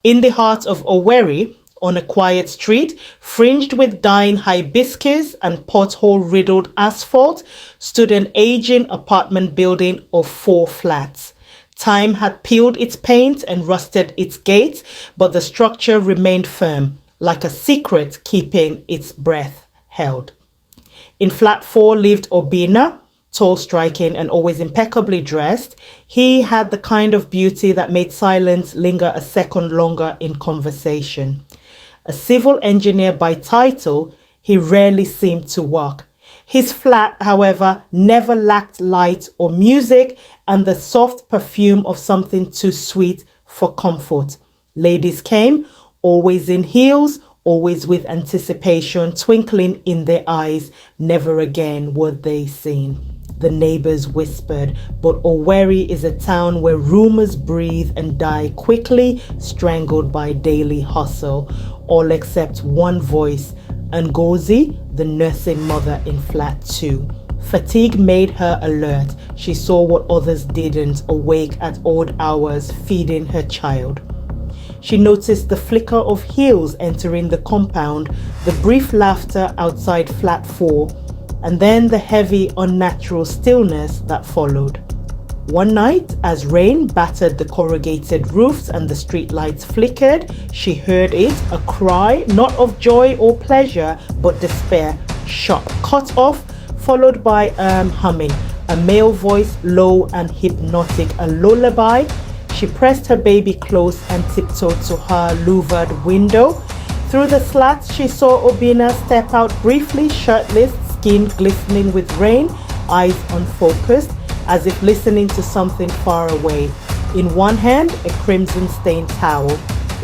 In the heart of Owerri, on a quiet street, fringed with dying hibiscus and pothole-riddled asphalt, stood an aging apartment building of 4 flats. Time had peeled its paint and rusted its gates, but the structure remained firm, like a secret keeping its breath held. In flat 4 lived Obinna, tall, striking, and always impeccably dressed. He had the kind of beauty that made silence linger a second longer in conversation. A civil engineer by title, he rarely seemed to work. His flat, however, never lacked light or music and the soft perfume of something too sweet for comfort. Ladies came, always in heels, always with anticipation twinkling in their eyes. Never again were they seen. The neighbors whispered, but Owerri is a town where rumors breathe and die quickly, strangled by daily hustle. All except one voice, Ngozi, the nursing mother in flat 2. Fatigue made her alert. She saw what others didn't, awake at odd hours, feeding her child. She noticed the flicker of heels entering the compound, the brief laughter outside flat 4, and then the heavy, unnatural stillness that followed. One night, as rain battered the corrugated roofs and the streetlights flickered, she heard it, a cry, not of joy or pleasure, but despair, sharp, cut off, followed by humming, a male voice, low and hypnotic, a lullaby. She pressed her baby close and tiptoed to her louvered window. Through the slats, she saw Obinna step out briefly, shirtless, skin glistening with rain, eyes unfocused, as if listening to something far away. In one hand, a crimson-stained towel.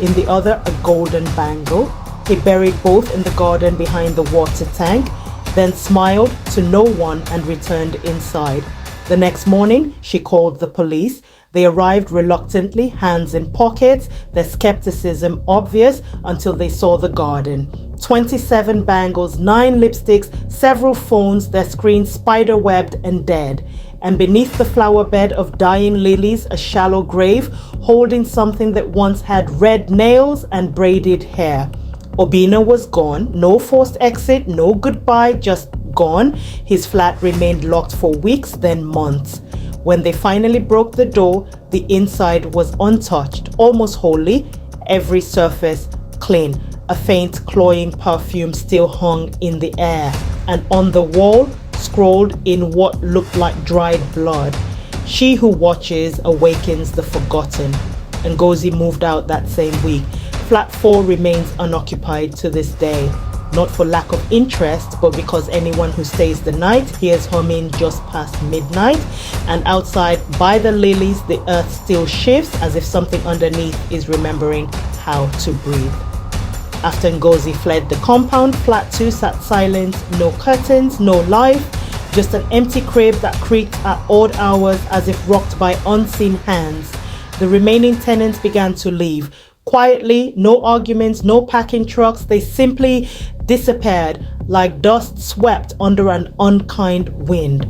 In the other, a golden bangle. He buried both in the garden behind the water tank, then smiled to no one and returned inside. The next morning, she called the police. They arrived reluctantly, hands in pockets, their skepticism obvious until they saw the garden. 27 bangles, 9 lipsticks, several phones, their screens spider-webbed and dead. And beneath the flower bed of dying lilies, a shallow grave, holding something that once had red nails and braided hair. Obinna was gone, no forced exit, no goodbye, just gone. His flat remained locked for weeks, then months. When they finally broke the door, the inside was untouched, almost wholly, every surface clean. A faint cloying perfume still hung in the air, and on the wall, scrawled in what looked like dried blood, "She who watches awakens the forgotten." Ngozi moved out that same week. Flat 4 remains unoccupied to this day. Not for lack of interest, but because anyone who stays the night hears humming just past midnight, and outside by the lilies, the earth still shifts as if something underneath is remembering how to breathe. After Ngozi fled the compound, flat 2 sat silent, no curtains, no life, just an empty crib that creaked at odd hours as if rocked by unseen hands. The remaining tenants began to leave. Quietly, no arguments, no packing trucks, they simply disappeared like dust swept under an unkind wind.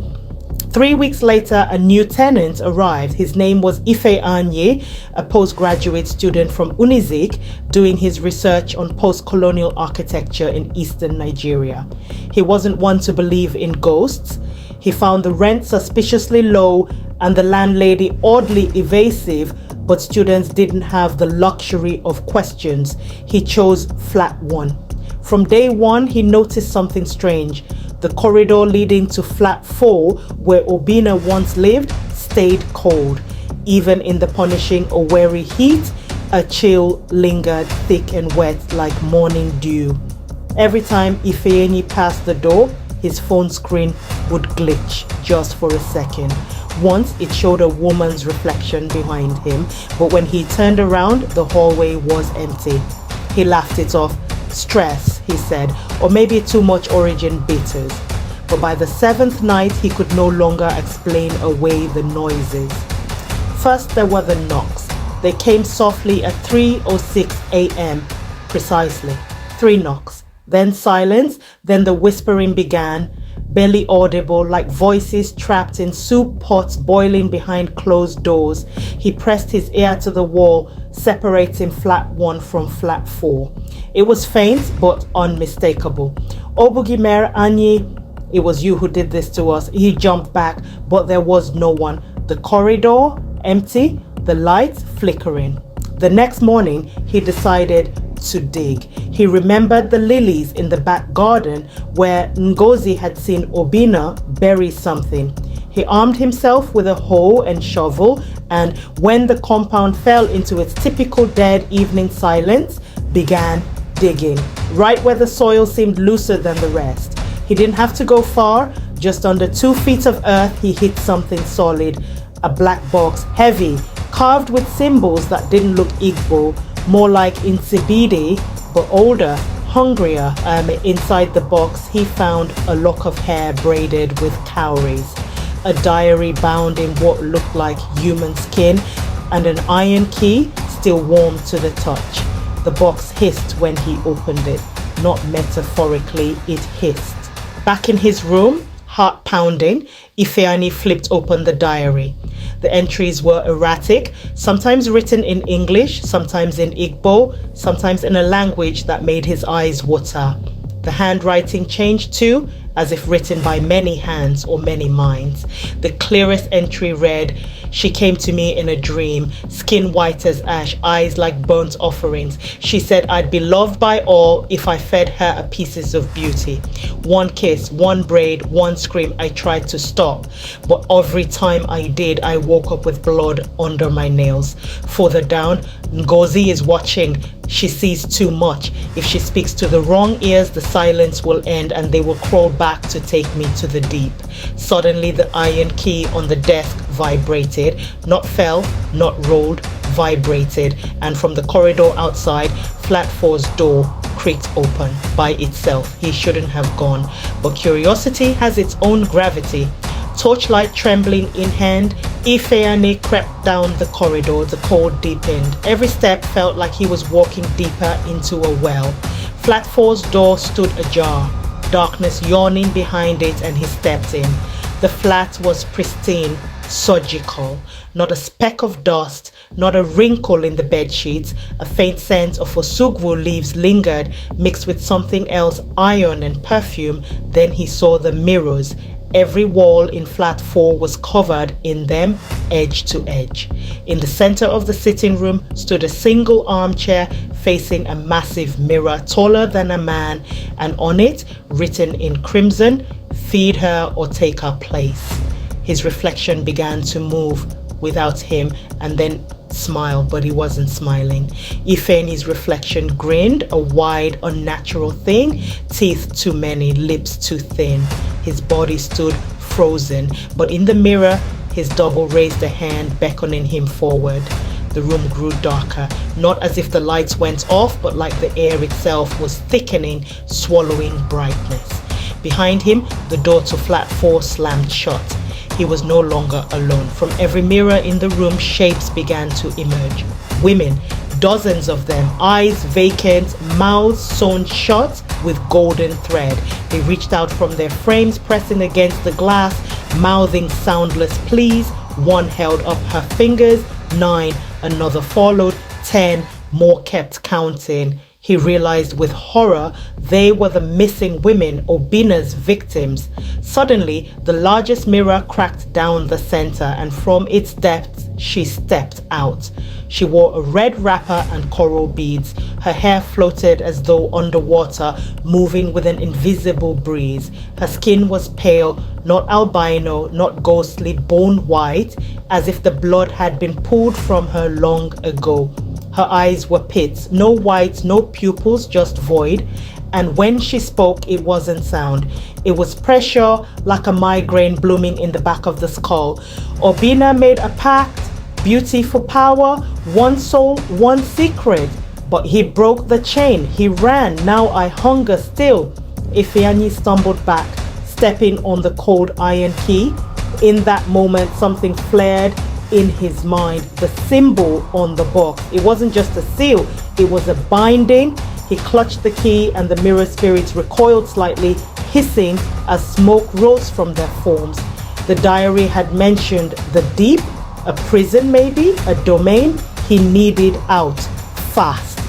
3 weeks later, a new tenant arrived. His name was Ife Anye, a postgraduate student from Unizik, doing his research on post-colonial architecture in eastern Nigeria. He wasn't one to believe in ghosts. He found the rent suspiciously low and the landlady oddly evasive, but students didn't have the luxury of questions. He chose flat 1. From day one, he noticed something strange. The corridor leading to flat 4, where Obinna once lived, stayed cold. Even in the punishing Owerri heat, a chill lingered thick and wet like morning dew. Every time Ifeanyi passed the door, his phone screen would glitch just for a second. Once it showed a woman's reflection behind him, but when he turned around, the hallway was empty. He laughed it off. Stress, he said, or maybe too much origin bitters. But by the 7th night, he could no longer explain away the noises. First, there were the knocks. They came softly at 3:06 a.m. Precisely. 3 knocks. Then silence, then the whispering began. barely audible, like voices trapped in soup pots boiling behind closed doors. He pressed his ear to the wall, separating flat 1 from flat 4. It was faint but unmistakable. Obugimer Anyi, it was you who did this to us. He jumped back, but there was no one. The corridor empty, the lights flickering. The next morning, he decided to dig. He remembered the lilies in the back garden where Ngozi had seen Obinna bury something. He armed himself with a hoe and shovel, and when the compound fell into its typical dead evening silence, began digging, right where the soil seemed looser than the rest. He didn't have to go far. Just under 2 feet of earth, he hit something solid, a black box, heavy, carved with symbols that didn't look Igbo, more like Nsibidi, but older, hungrier. Inside the box, he found a lock of hair braided with cowries, a diary bound in what looked like human skin, and an iron key still warm to the touch. The box hissed when he opened it. Not metaphorically, it hissed. Back in his room, heart pounding, Ifeanyi flipped open the diary. The entries were erratic, sometimes written in English, sometimes in Igbo, sometimes in a language that made his eyes water. The handwriting changed too, as if written by many hands or many minds. The clearest entry read, "She came to me in a dream, skin white as ash, eyes like burnt offerings. She said I'd be loved by all if I fed her pieces of beauty. One kiss, one braid, one scream. I tried to stop, but every time I did, I woke up with blood under my nails." Further down, "Ngozi is watching. She sees too much. If she speaks to the wrong ears, the silence will end and they will crawl back to take me to the deep." Suddenly, the iron key on the desk vibrated, not fell, not rolled, vibrated, and from the corridor outside, flat 4's door creaked open by itself. He shouldn't have gone, but curiosity has its own gravity. Torchlight trembling in hand, Ifeanyi crept down the corridor. The cold deepened. Every step felt like he was walking deeper into a well. Flat 4's door stood ajar, darkness yawning behind it, and he stepped in. The flat was pristine, surgical. Not a speck of dust, not a wrinkle in the bed sheets. A faint scent of osugwu leaves lingered, mixed with something else, iron and perfume. Then he saw the mirrors. Every wall in flat 4 was covered in them, edge to edge. In the center of the sitting room stood a single armchair facing a massive mirror taller than a man, and on it, written in crimson, "Feed her or take her place." His reflection began to move without him and then smile, but he wasn't smiling. Ifeanyi's reflection grinned, a wide, unnatural thing, teeth too many, lips too thin. His body stood frozen, but in the mirror, his double raised a hand, beckoning him forward. The room grew darker, not as if the lights went off, but like the air itself was thickening, swallowing brightness. Behind him, the door to flat 4 slammed shut. He was no longer alone. From every mirror in the room, shapes began to emerge. Women, dozens of them, eyes vacant, mouths sewn shut with golden thread. They reached out from their frames, pressing against the glass, mouthing soundless pleas. One held up her fingers, 9, another followed, 10, more kept counting. He realized with horror they were the missing women, Obinna's victims. Suddenly, the largest mirror cracked down the center, and from its depths, she stepped out. She wore a red wrapper and coral beads. Her hair floated as though underwater, moving with an invisible breeze. Her skin was pale, not albino, not ghostly, bone white, as if the blood had been pulled from her long ago. Her eyes were pits, no white, no pupils, just void. And when she spoke, it wasn't sound. It was pressure, like a migraine blooming in the back of the skull. Obinna made a pact, beauty for power, one soul, one secret. But he broke the chain. He ran. Now I hunger still. Ifeanyi stumbled back, stepping on the cold iron key. In that moment, something flared in his mind. The symbol on the box. It wasn't just a seal. It was a binding. He clutched the key and the mirror spirits recoiled slightly, hissing as smoke rose from their forms. The diary had mentioned the deep, a prison maybe, a domain. He needed out, fast.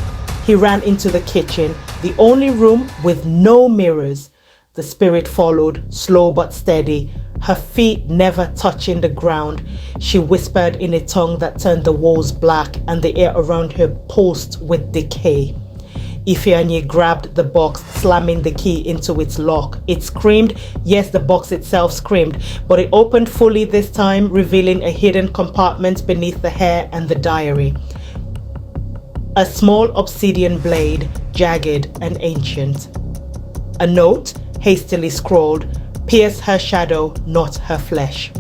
He ran into the kitchen, the only room with no mirrors. The spirit followed, slow but steady, her feet never touching the ground. She whispered in a tongue that turned the walls black and the air around her pulsed with decay. Ifeanyi grabbed the box, slamming the key into its lock. It screamed. Yes, the box itself screamed, but it opened fully this time, revealing a hidden compartment beneath the hair and the diary. A small obsidian blade, jagged and ancient. A note, hastily scrawled, "Pierce her shadow, not her flesh."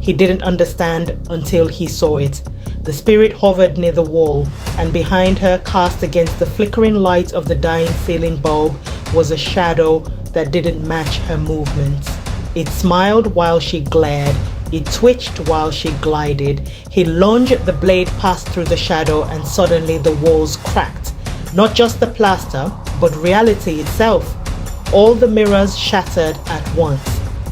He didn't understand until he saw it. The spirit hovered near the wall, and behind her, cast against the flickering light of the dying ceiling bulb, was a shadow that didn't match her movements. It smiled while she glared. It twitched while she glided. He lunged, the blade passed through the shadow, and suddenly the walls cracked. Not just the plaster, but reality itself. All the mirrors shattered at once.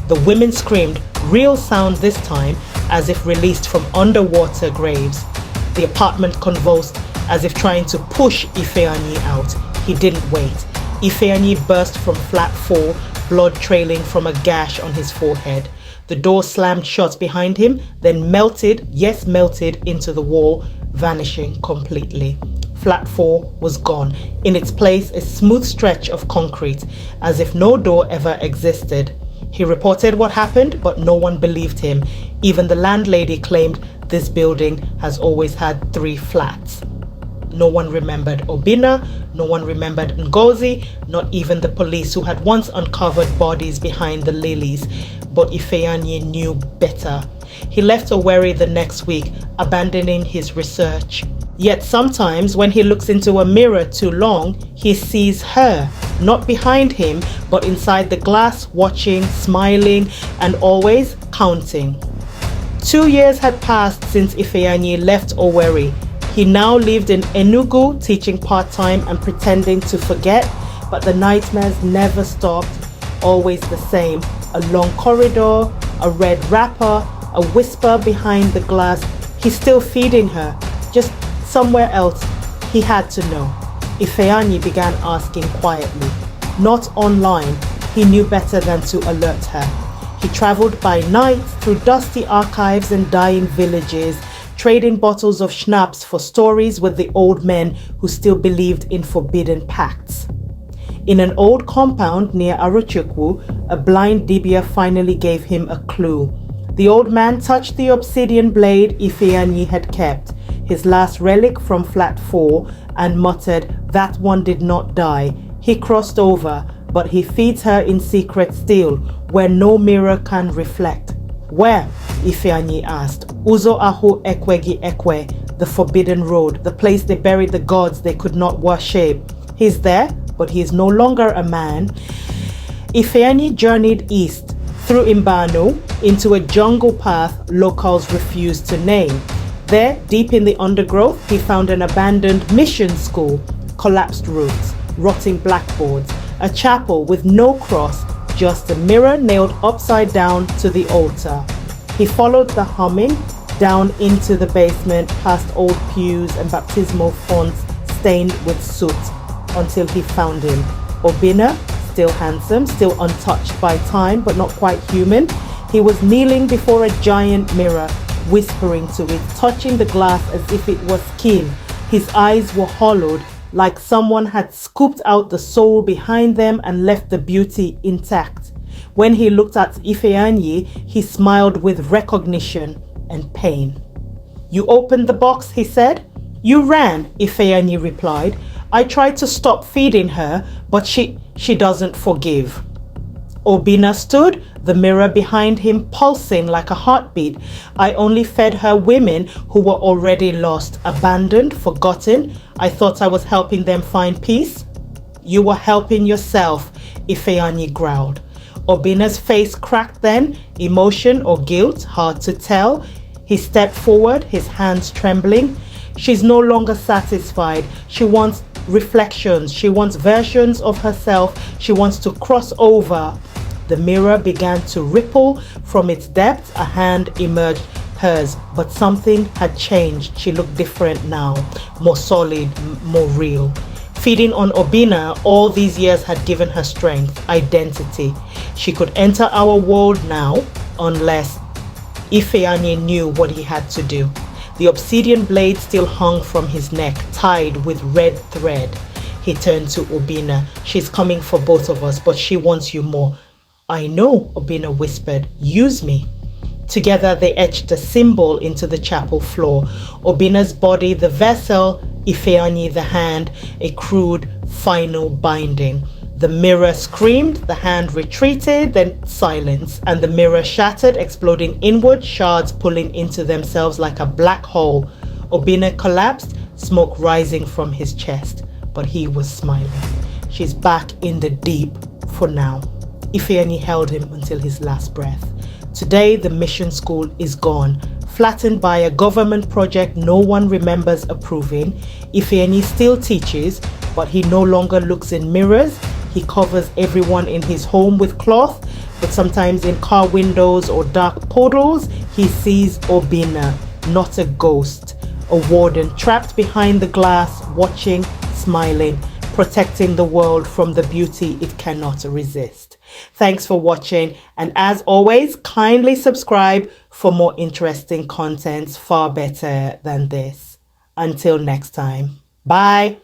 The women screamed, real sound this time, as if released from underwater graves. The apartment convulsed, as if trying to push Ifeanyi out. He didn't wait. Ifeanyi burst from flat 4, blood trailing from a gash on his forehead. The door slammed shut behind him, then melted, yes melted, into the wall, vanishing completely. Flat 4 was gone. In its place, a smooth stretch of concrete, as if no door ever existed. He reported what happened, but no one believed him. Even the landlady claimed this building has always had 3 flats. No one remembered Obinna, no one remembered Ngozi, not even the police who had once uncovered bodies behind the lilies. But Ifeanyi knew better. He left Owerri the next week, abandoning his research. Yet sometimes when he looks into a mirror too long, he sees her, not behind him, but inside the glass, watching, smiling, and always counting. 2 years had passed since Ifeanyi left Owerri. He now lived in Enugu, teaching part-time and pretending to forget, but the nightmares never stopped, always the same. A long corridor, a red wrapper, a whisper behind the glass. He's still feeding her, just somewhere else. He had to know. Ifeanyi began asking quietly, not online. He knew better than to alert her. He traveled by night through dusty archives and dying villages, trading bottles of schnapps for stories with the old men who still believed in forbidden pacts. In an old compound near Arochukwu, a blind Dibia finally gave him a clue. The old man touched the obsidian blade Ifeanyi had kept, his last relic from flat 4, and muttered, "That one did not die. He crossed over, but he feeds her in secret still, where no mirror can reflect." "Where?" Ifeanyi asked. "Uzo Ahu Ekwegi Ekwe, the forbidden road, the place they buried the gods they could not worship. He's there, but he is no longer a man." Ifeanyi journeyed east, through Imbanu, into a jungle path locals refused to name. There, deep in the undergrowth, he found an abandoned mission school, collapsed roofs, rotting blackboards, a chapel with no cross, just a mirror nailed upside down to the altar. He followed the humming down into the basement, past old pews and baptismal fonts stained with soot, until he found him. Obinna, still handsome, still untouched by time, but not quite human. He was kneeling before a giant mirror, whispering to it, touching the glass as if it was skin. His eyes were hollowed, like someone had scooped out the soul behind them and left the beauty intact. When he looked at Ifeanyi, he smiled with recognition and pain. "You opened the box," he said. "You ran," Ifeanyi replied. "I tried to stop feeding her, but she doesn't forgive." Obinna stood, the mirror behind him pulsing like a heartbeat. "I only fed her women who were already lost, abandoned, forgotten. I thought I was helping them find peace." "You were helping yourself," Ifeanyi growled. Obinna's face cracked then, emotion or guilt, hard to tell. He stepped forward, his hands trembling. "She's no longer satisfied. She wants reflections. She wants versions of herself. She wants to cross over. The mirror began to ripple from its depths. A hand emerged, hers, but something had changed. She looked different now, more solid, more real. Feeding on Obinna all these years had given her strength, identity. She could enter our world now, unless Ifeanyi knew what he had to do. The obsidian blade still hung from his neck, tied with red thread. He turned to Obinna. She's coming for both of us, but she wants you more. I know, Obinna whispered. Use me. Together they etched a symbol into the chapel floor. Obinna's body, the vessel, Ifeanyi the hand, a crude final binding. The mirror screamed, the hand retreated, then silence, and the mirror shattered, exploding inward, shards pulling into themselves like a black hole. Obinna collapsed, smoke rising from his chest, but he was smiling. She's back in the deep for now. Ifeanyi held him until his last breath. Today, the mission school is gone, flattened by a government project no one remembers approving. Ifeanyi still teaches, but he no longer looks in mirrors. He covers everyone in his home with cloth, but sometimes in car windows or dark portals, he sees Obinna, not a ghost, a warden trapped behind the glass, watching, smiling, protecting the world from the beauty it cannot resist. Thanks for watching, and as always, kindly subscribe for more interesting contents far better than this. Until next time, bye.